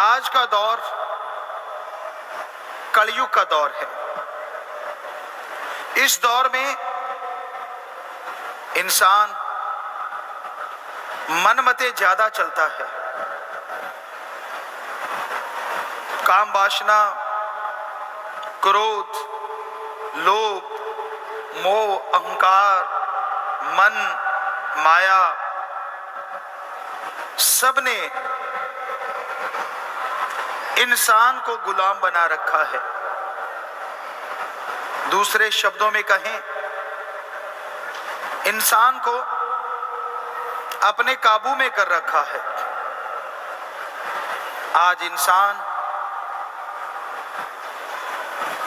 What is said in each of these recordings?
आज का दौर कलयुग का दौर है। इस दौर में इंसान मनमते ज्यादा चलता है। काम वासना, क्रोध, लोभ, मोह, अहंकार, मन, माया सबने इंसान को गुलाम बना रखा है। दूसरे शब्दों में कहें, इंसान को अपने काबू में कर रखा है। आज इंसान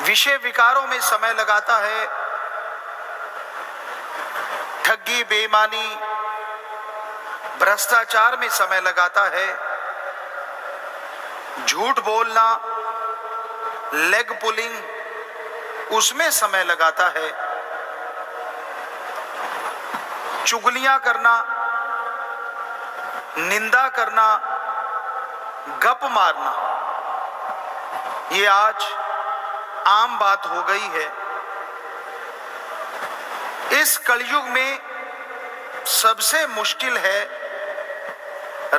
विषय विकारों में समय लगाता है। ठगी, बेईमानी, भ्रष्टाचार में समय लगाता है। झूठ बोलना, लेग पुलिंग, उसमें समय लगाता है। चुगलियां करना, निंदा करना, गप मारना, ये आज आम बात हो गई है। इस कलयुग में सबसे मुश्किल है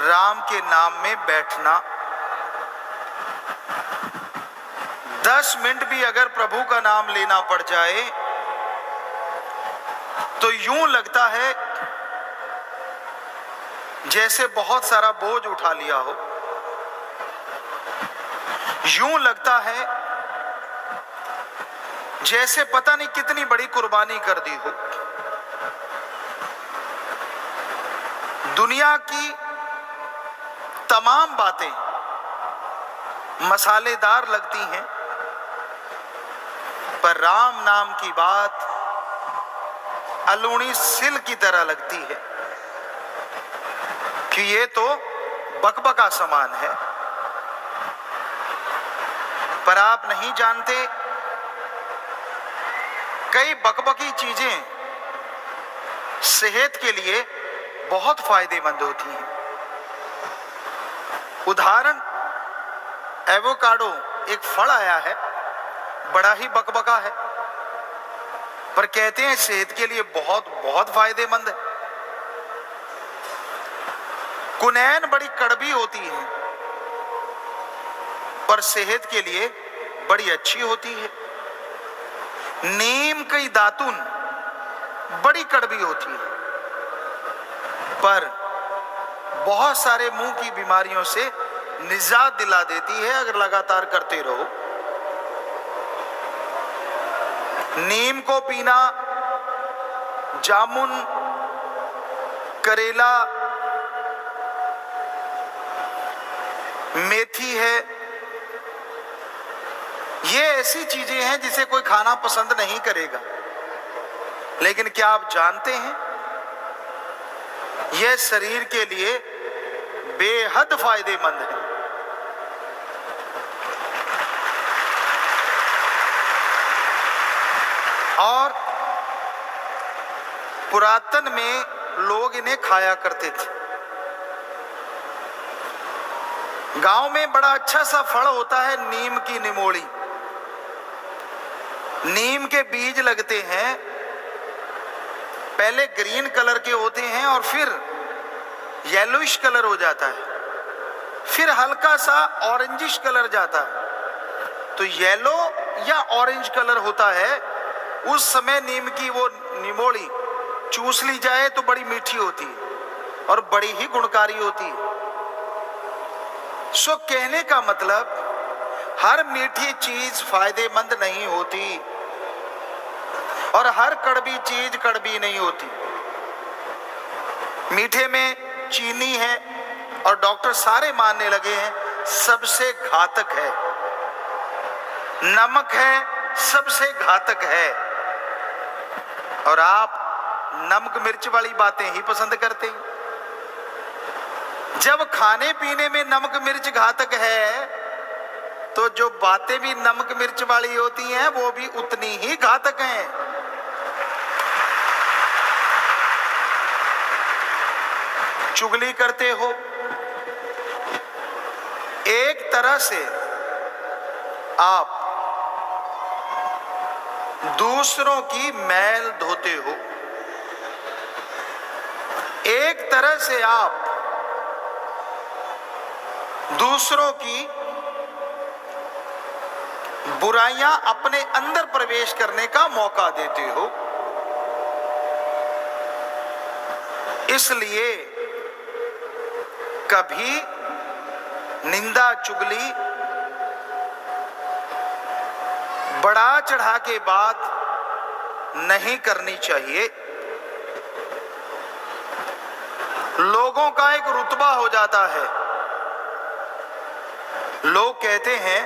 राम के नाम में बैठना। 10 मिनट भी अगर प्रभु का नाम लेना पड़ जाए तो यूं लगता है जैसे बहुत सारा बोझ उठा लिया हो। यूं लगता है जैसे पता नहीं कितनी बड़ी कुर्बानी कर दी हो। दुनिया की तमाम बातें मसालेदार लगती हैं, पर राम नाम की बात अलूणी सिल की तरह लगती है कि ये तो बकबका समान है। पर आप नहीं जानते, कई बकबकी चीजें सेहत के लिए बहुत फायदेमंद होती हैं। उदाहरण, एवोकाडो एक फल आया है, बड़ा ही बकबका है, पर कहते हैं सेहत के लिए बहुत बहुत फायदेमंद है। कुनैन बड़ी कड़वी होती है, पर सेहत के लिए बड़ी अच्छी होती है। नीम की दातुन बड़ी कड़वी होती है, पर बहुत सारे मुंह की बीमारियों से निजात दिला देती है अगर लगातार करते रहो। नीम को पीना, जामुन, करेला, मेथी है, ये ऐसी चीजें हैं जिसे कोई खाना पसंद नहीं करेगा। लेकिन क्या आप जानते हैं, यह शरीर के लिए बेहद फायदेमंद है। और पुरातन में लोग इन्हें खाया करते थे। गांव में बड़ा अच्छा सा फल होता है नीम की निमोड़ी। नीम के बीज लगते हैं, पहले ग्रीन कलर के होते हैं और फिर येलोइश कलर हो जाता है, फिर हल्का सा ऑरेंजिश कलर जाता है। तो येलो या ऑरेंज कलर होता है। उस समय नीम की वो निमोड़ी चूस ली जाए तो बड़ी मीठी होती है और बड़ी ही गुणकारी होती है। सो कहने का मतलब, हर मीठी चीज फायदेमंद नहीं होती और हर कड़वी चीज कड़वी नहीं होती। मीठे में चीनी है और डॉक्टर सारे मानने लगे हैं सबसे घातक है। नमक है, सबसे घातक है। और आप नमक मिर्च वाली बातें ही पसंद करते हैं। जब खाने पीने में नमक मिर्च घातक है, तो जो बातें भी नमक मिर्च वाली होती हैं वो भी उतनी ही घातक हैं। चुगली करते हो, एक तरह से आप दूसरों की मैल धोते हो, एक तरह से आप दूसरों की बुराइयां अपने अंदर प्रवेश करने का मौका देते हो। इसलिए कभी निंदा चुगली, बढ़ा चढ़ा के बात नहीं करनी चाहिए। लोगों का एक रुतबा हो जाता है। लोग कहते हैं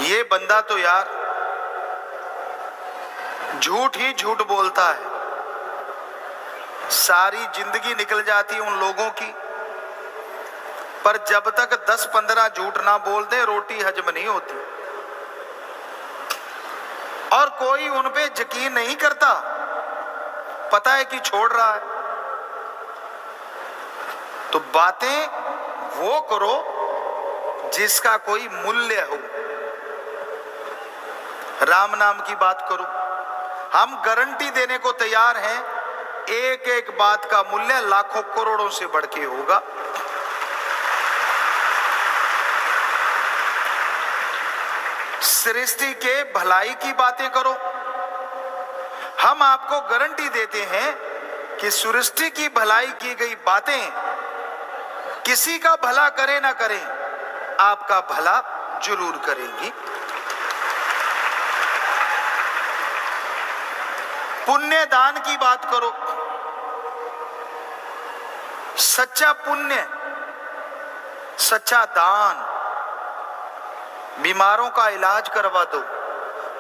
ये बंदा तो यार झूठ ही झूठ बोलता है, सारी जिंदगी निकल जाती उन लोगों की, पर जब तक 10-15 झूठ ना बोल दे रोटी हजम नहीं होती। और कोई उन पे यकीन नहीं करता, पता है कि छोड़ रहा है। तो बातें वो करो जिसका कोई मूल्य हो। राम नाम की बात करो, हम गारंटी देने को तैयार हैं, एक एक बात का मूल्य लाखों करोड़ों से बढ़ के होगा। सृष्टि के भलाई की बातें करो, हम आपको गारंटी देते हैं कि सृष्टि की भलाई की गई बातें किसी का भला करे ना करे, आपका भला जरूर करेंगी। पुण्य दान की बात करो, सच्चा पुण्य, सच्चा दान, बीमारों का इलाज करवा दो,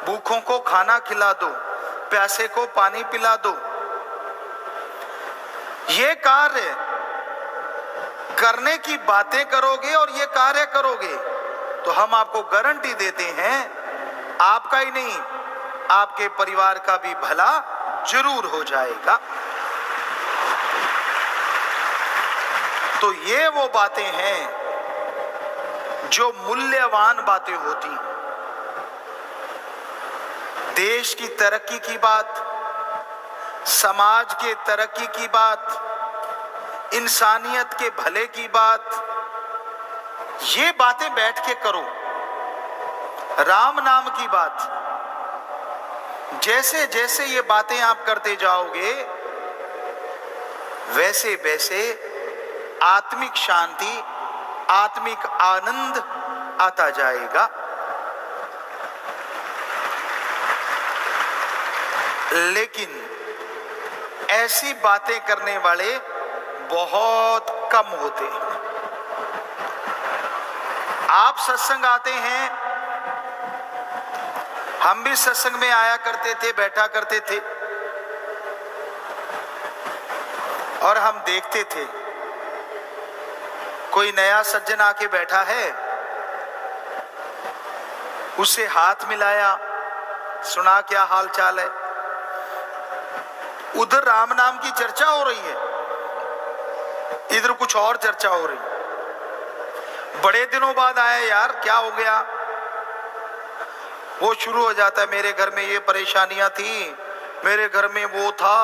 भूखों को खाना खिला दो, प्यासे को पानी पिला दो। ये कार्य करने की बातें करोगे और ये कार्य करोगे तो हम आपको गारंटी देते हैं, आपका ही नहीं आपके परिवार का भी भला जरूर हो जाएगा। तो ये वो बातें हैं जो मूल्यवान बातें होती हैं। देश की तरक्की की बात, समाज के तरक्की की बात, इंसानियत के भले की बात, ये बातें बैठ के करो। राम नाम की बात, जैसे जैसे ये बातें आप करते जाओगे वैसे वैसे आत्मिक शांति, आत्मिक आनंद आता जाएगा। लेकिन ऐसी बातें करने वाले बहुत कम होते हैं। आप सत्संग आते हैं, हम भी सत्संग में आया करते थे, बैठा करते थे, और हम देखते थे कोई नया सज्जन आके बैठा है, उससे हाथ मिलाया, सुना क्या हाल चाल है। उधर राम नाम की चर्चा हो रही है, इधर कुछ और चर्चा हो रही है। बड़े दिनों बाद आए, यार क्या हो गया। वो शुरू हो जाता है, मेरे घर में ये परेशानियां थी, मेरे घर में वो था,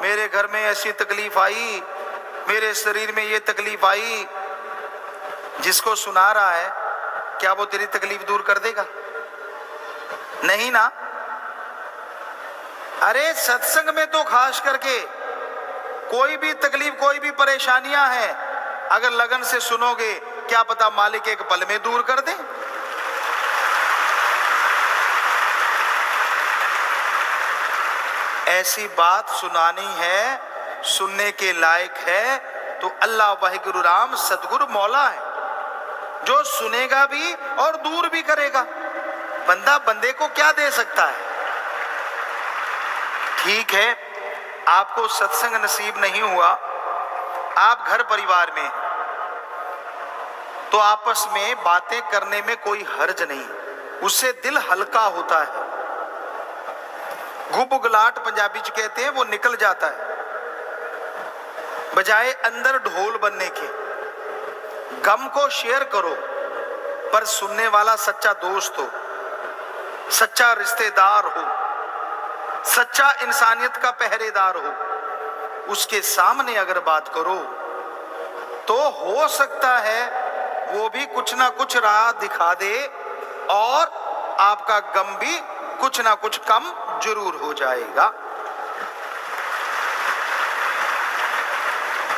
मेरे घर में ऐसी तकलीफ आई, मेरे शरीर में ये तकलीफ आई। जिसको सुना रहा है क्या वो तेरी तकलीफ दूर कर देगा? नहीं ना। अरे सत्संग में तो खास करके कोई भी तकलीफ, कोई भी परेशानियां हैं, अगर लगन से सुनोगे क्या पता मालिक एक पल में दूर कर दे। ऐसी बात सुनानी है, सुनने के लायक है तो अल्लाह वाहिगुरु राम सतगुरु मौला है, जो सुनेगा भी और दूर भी करेगा। बंदा बंदे को क्या दे सकता है? ठीक है, आपको सत्संग नसीब नहीं हुआ, आप घर परिवार में, तो आपस में बातें करने में कोई हर्ज नहीं, उससे दिल हल्का होता है। गुबगुलाहट पंजाबी च कहते हैं, वो निकल जाता है। बजाय अंदर ढोल बनने के, गम को शेयर करो, पर सुनने वाला सच्चा दोस्त हो, सच्चा रिश्तेदार हो, सच्चा इंसानियत का पहरेदार हो, उसके सामने अगर बात करो तो हो सकता है वो भी कुछ ना कुछ राह दिखा दे और आपका गम भी कुछ ना कुछ कम जरूर हो जाएगा।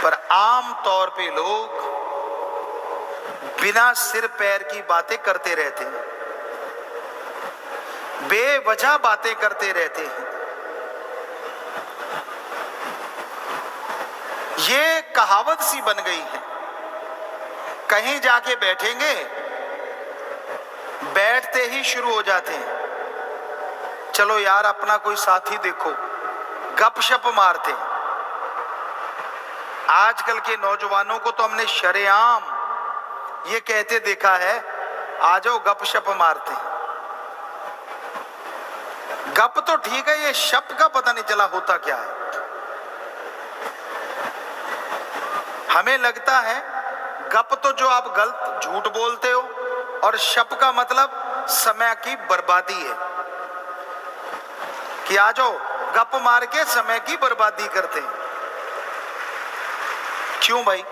पर आम तौर पे लोग बिना सिर पैर की बातें करते रहते हैं, बेवजह बातें करते रहते हैं। ये कहावत सी बन गई है, कहीं जाके बैठेंगे, बैठते ही शुरू हो जाते हैं, चलो यार अपना कोई साथी देखो, गपशप मारते हैं। आजकल के नौजवानों को तो हमने शरेआम ये कहते देखा है, आ जाओ गपशप मारते हैं। गप तो ठीक है, ये शप का पता नहीं चला होता क्या है। हमें लगता है गप तो जो आप गलत झूठ बोलते हो, और शप का मतलब समय की बर्बादी है कि आ जाओ गप मार के समय की बर्बादी करते हैं। क्यों भाई?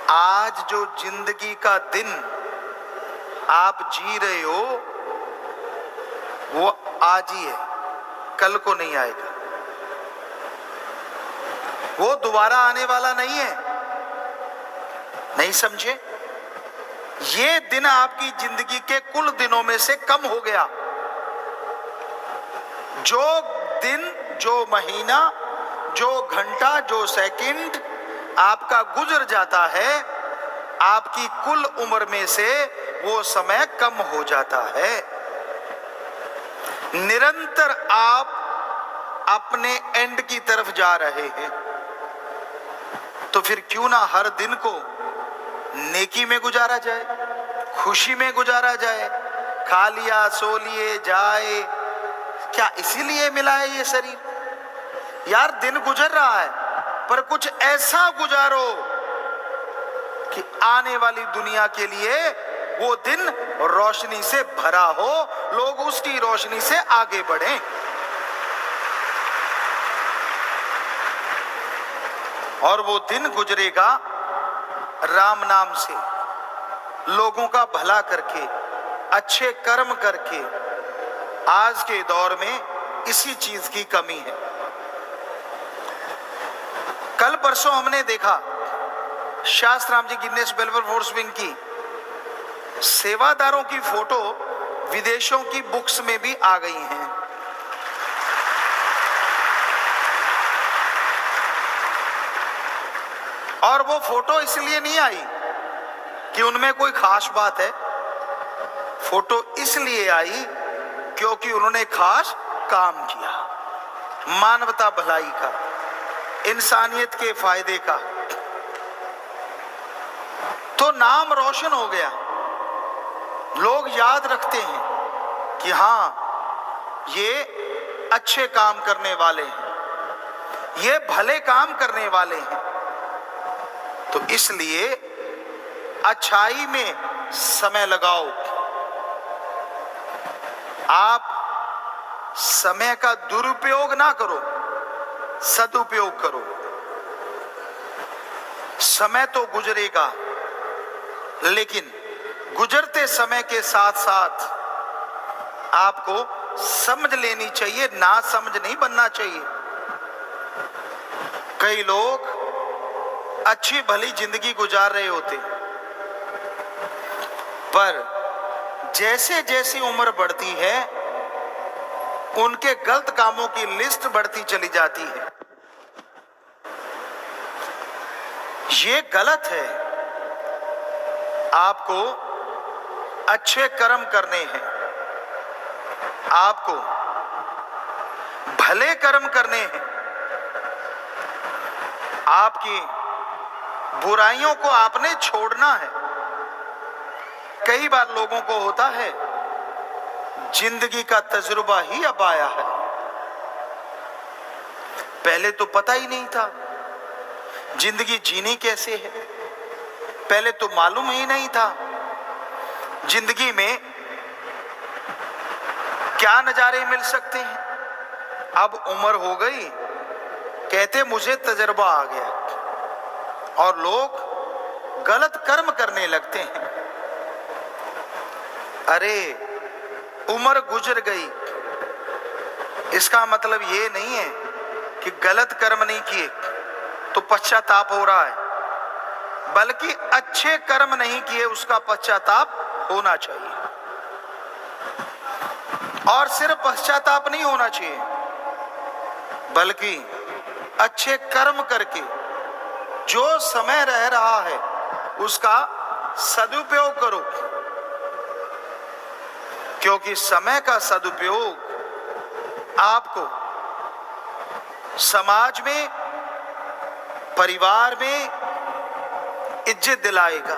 आज जो जिंदगी का दिन आप जी रहे हो वो आज ही है, कल को नहीं आएगा, वो दोबारा आने वाला नहीं है। नहीं समझे? ये दिन आपकी जिंदगी के कुल दिनों में से कम हो गया। जो दिन, जो महीना, जो घंटा, जो सेकंड आपका गुजर जाता है, आपकी कुल उम्र में से वो समय कम हो जाता है। निरंतर आप अपने एंड की तरफ जा रहे हैं, तो फिर क्यों ना हर दिन को नेकी में गुजारा जाए, खुशी में गुजारा जाए। खा लिया, सो लिए, जाए, क्या इसीलिए मिला है ये शरीर? यार दिन गुजर रहा है, पर कुछ ऐसा गुजारो कि आने वाली दुनिया के लिए वो दिन रोशनी से भरा हो, लोग उसकी रोशनी से आगे बढ़ें। और वो दिन गुजरेगा राम नाम से, लोगों का भला करके, अच्छे कर्म करके। आज के दौर में इसी चीज की कमी है। कल परसों हमने देखा शास्त्राम जी गिनेस वेलफेयर फोर्स विंग की सेवादारों की फोटो विदेशों की बुक्स में भी आ गई हैं। और वो फोटो इसलिए नहीं आई कि उनमें कोई खास बात है, फोटो इसलिए आई क्योंकि उन्होंने खास काम किया, मानवता भलाई का, इंसानियत के फायदे का। तो नाम रोशन हो गया, लोग याद रखते हैं कि हाँ ये अच्छे काम करने वाले हैं, ये भले काम करने वाले हैं। तो इसलिए अच्छाई में समय लगाओ। आप समय का दुरुपयोग ना करो, सदुपयोग करो। समय तो गुजरेगा, लेकिन गुजरते समय के साथ साथ आपको समझ लेनी चाहिए, ना समझ नहीं बनना चाहिए। कई लोग अच्छी भली जिंदगी गुजार रहे होते, पर जैसे जैसी उम्र बढ़ती है उनके गलत कामों की लिस्ट बढ़ती चली जाती है। ये गलत है। आपको अच्छे कर्म करने हैं, आपको भले कर्म करने हैं, आपकी बुराइयों को आपने छोड़ना है। कई बार लोगों को होता है जिंदगी का तजुर्बा ही अब आया है, पहले तो पता ही नहीं था जिंदगी जीनी कैसे है। पहले तो मालूम ही नहीं था जिंदगी में क्या नजारे मिल सकते हैं। अब उम्र हो गई, कहते मुझे तजर्बा आ गया, और लोग गलत कर्म करने लगते हैं। अरे उम्र गुजर गई, इसका मतलब ये नहीं है कि गलत कर्म नहीं किए तो पश्चाताप हो रहा है, बल्कि अच्छे कर्म नहीं किए उसका पश्चाताप होना चाहिए। और सिर्फ पश्चाताप नहीं होना चाहिए, बल्कि अच्छे कर्म करके जो समय रह रहा है उसका सदुपयोग करो, क्योंकि समय का सदुपयोग आपको समाज में, परिवार में इज्जत दिलाएगा,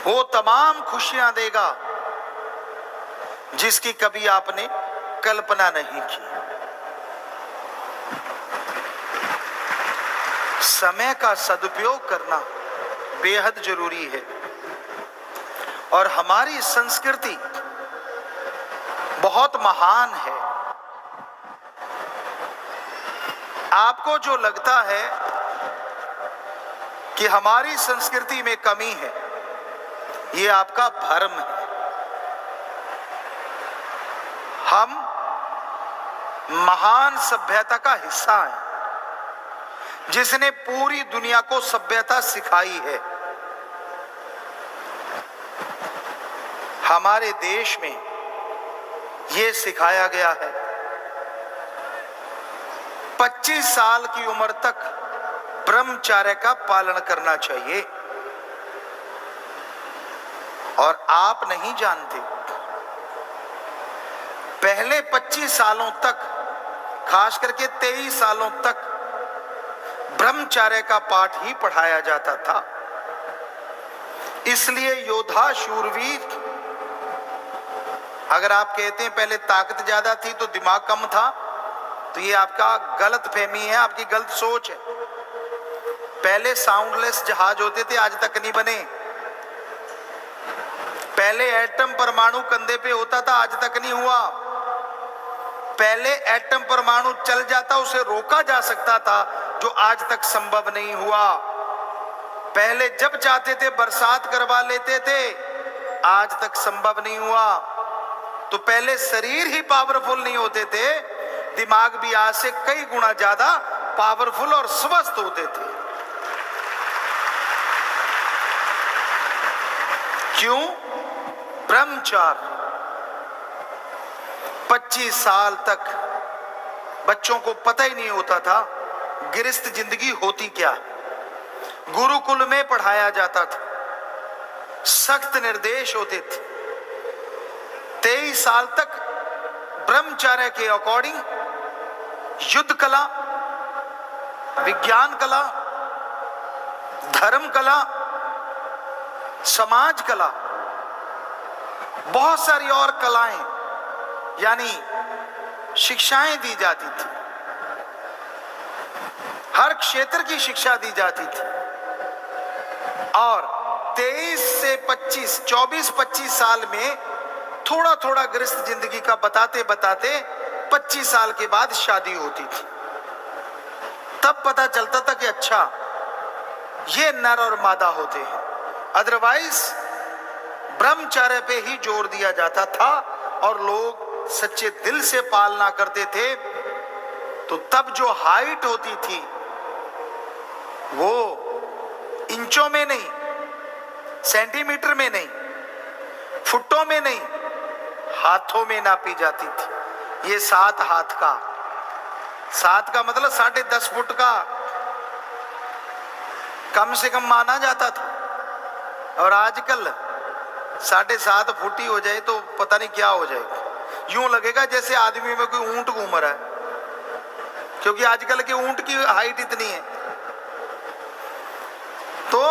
वो तमाम खुशियां देगा जिसकी कभी आपने कल्पना नहीं की। समय का सदुपयोग करना बेहद जरूरी है। और हमारी संस्कृति बहुत महान है। आपको जो लगता है कि हमारी संस्कृति में कमी है, ये आपका भ्रम है। हम महान सभ्यता का हिस्सा हैं, जिसने पूरी दुनिया को सभ्यता सिखाई है। हमारे देश में यह सिखाया गया है 25 साल की उम्र तक ब्रह्मचर्य का पालन करना चाहिए। और आप नहीं जानते, पहले 25 सालों तक, खास करके 23 सालों तक ब्रह्मचर्य का पाठ ही पढ़ाया जाता था। इसलिए योद्धा शूरवीर, अगर आप कहते हैं पहले ताकत ज्यादा थी तो दिमाग कम था, तो ये आपका गलत फहमी है, आपकी गलत सोच है। पहले साउंडलेस जहाज होते थे, आज तक नहीं बने। पहले एटम परमाणु कंधे पे होता था, आज तक नहीं हुआ। पहले एटम परमाणु चल जाता, उसे रोका जा सकता था, जो आज तक संभव नहीं हुआ। पहले जब चाहते थे बरसात करवा लेते थे, आज तक संभव नहीं हुआ। तो पहले शरीर ही पावरफुल नहीं होते थे, दिमाग भी आज से कई गुना ज्यादा पावरफुल और स्वस्थ होते थे। क्यों? ब्रह्मचर्य। 25 साल तक बच्चों को पता ही नहीं होता था गृहस्थ जिंदगी होती क्या। गुरुकुल में पढ़ाया जाता था, सख्त निर्देश होते थे। 23 साल तक ब्रह्मचर्य के अकॉर्डिंग युद्ध कला, विज्ञान कला, धर्म कला, समाज कला, बहुत सारी और कलाएं यानी शिक्षाएं दी जाती थी। हर क्षेत्र की शिक्षा दी जाती थी। और 23 से 25, 24-25 साल में थोड़ा थोड़ा गृहस्थ जिंदगी का बताते बताते 25 साल के बाद शादी होती थी। तब पता चलता था कि अच्छा ये नर और मादा होते हैं। अदरवाइज ब्रह्मचर्य पे ही जोर दिया जाता था और लोग सच्चे दिल से पालना करते थे। तो तब जो हाइट होती थी वो इंचों में नहीं, सेंटीमीटर में नहीं, फुटों में नहीं, हाथों में नापी जाती थी। ये 7 हाथ का, 7 का मतलब 10.5 फुट का कम से कम माना जाता था। और आजकल 7.5 फुट ही हो जाए तो पता नहीं क्या हो जाएगा। यूं लगेगा जैसे आदमी में कोई ऊंट घूम रहा है, क्योंकि आजकल के ऊंट की हाइट इतनी है। तो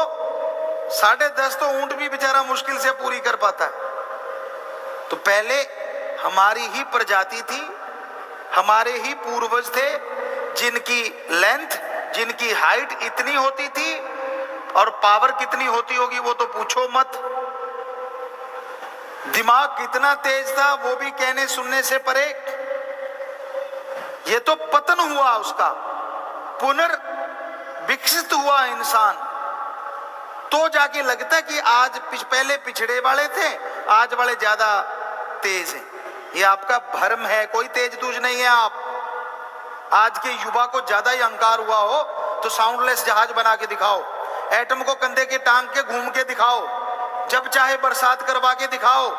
10.5 तो ऊंट भी बेचारा मुश्किल से पूरी कर पाता है। तो पहले हमारी ही प्रजाति थी, हमारे ही पूर्वज थे जिनकी लेंथ, जिनकी हाइट इतनी होती थी और पावर कितनी होती होगी वो तो पूछो मत। दिमाग कितना तेज था वो भी कहने सुनने से परे। ये तो पतन हुआ उसका, पुनर्विकसित हुआ इंसान, तो जाके लगता कि आज पहले पिछड़े वाले थे, आज वाले ज्यादा तेज हैं। ये आपका भ्रम है, कोई तेज तूज नहीं है आप। आज के युवा को ज्यादा ही अहंकार हुआ हो तो साउंडलेस जहाज बना के दिखाओ, एटम को कंधे के टांग के घूम के दिखाओ, जब चाहे बरसात करवा के दिखाओ।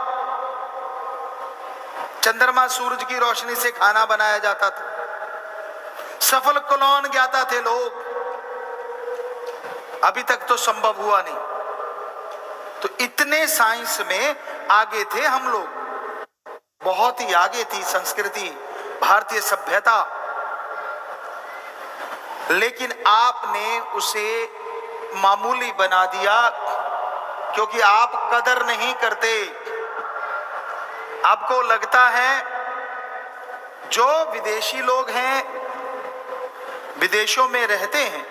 चंद्रमा सूरज की रोशनी से खाना बनाया जाता था, सफल कॉलोन ज्ञाता थे लोग। अभी तक तो संभव हुआ नहीं। तो इतने साइंस में आगे थे हम लोग, बहुत ही आगे थी संस्कृति, भारतीय सभ्यता। लेकिन आपने उसे मामूली बना दिया क्योंकि आप कदर नहीं करते। आपको लगता है जो विदेशी लोग हैं, विदेशों में रहते हैं,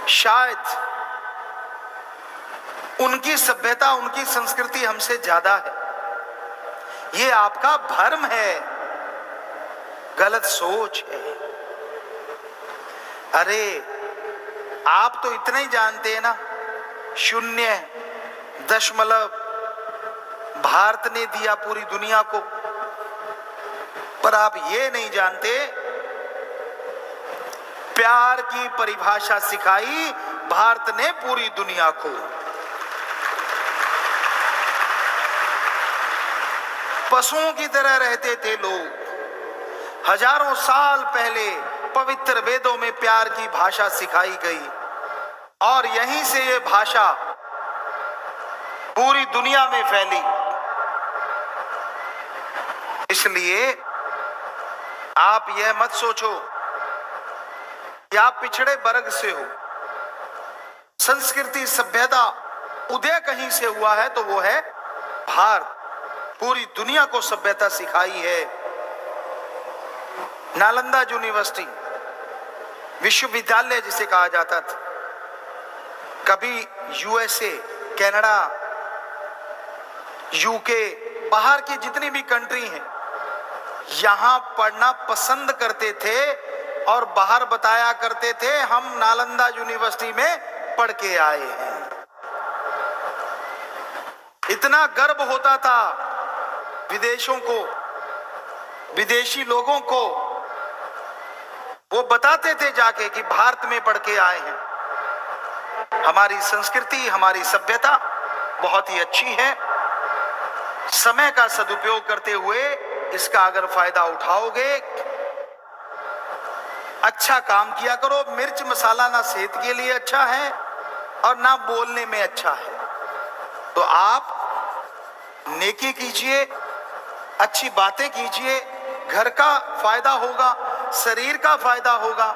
शायद उनकी सभ्यता, उनकी संस्कृति हमसे ज्यादा है। ये आपका भ्रम है, गलत सोच है। अरे आप तो इतना ही जानते हैं ना, 0.0 भारत ने दिया पूरी दुनिया को। पर आप ये नहीं जानते, प्यार की परिभाषा सिखाई भारत ने पूरी दुनिया को। पशुओं की तरह रहते थे लोग। हजारों साल पहले पवित्र वेदों में प्यार की भाषा सिखाई गई और यहीं से ये भाषा पूरी दुनिया में फैली। इसलिए आप यह मत सोचो कि आप पिछड़े वर्ग से हो। संस्कृति, सभ्यता उदय कहीं से हुआ है तो वो है भारत। पूरी दुनिया को सभ्यता सिखाई है। नालंदा यूनिवर्सिटी, विश्वविद्यालय जिसे कहा जाता था, कभी यूएसए, कनाडा, यूके, बाहर की जितनी भी कंट्री हैं, यहां पढ़ना पसंद करते थे और बाहर बताया करते थे हम नालंदा यूनिवर्सिटी में पढ़ के आए हैं। इतना गर्व होता था विदेशों को, विदेशी लोगों को। वो बताते थे जाके कि भारत में पढ़ के आए हैं। हमारी संस्कृति, हमारी सभ्यता बहुत ही अच्छी है। समय का सदुपयोग करते हुए इसका अगर फायदा उठाओगे, अच्छा काम किया करो। मिर्च मसाला ना सेहत के लिए अच्छा है और ना बोलने में अच्छा है। तो आप नेकी कीजिए, अच्छी बातें कीजिए, घर का फायदा होगा, शरीर का फायदा होगा।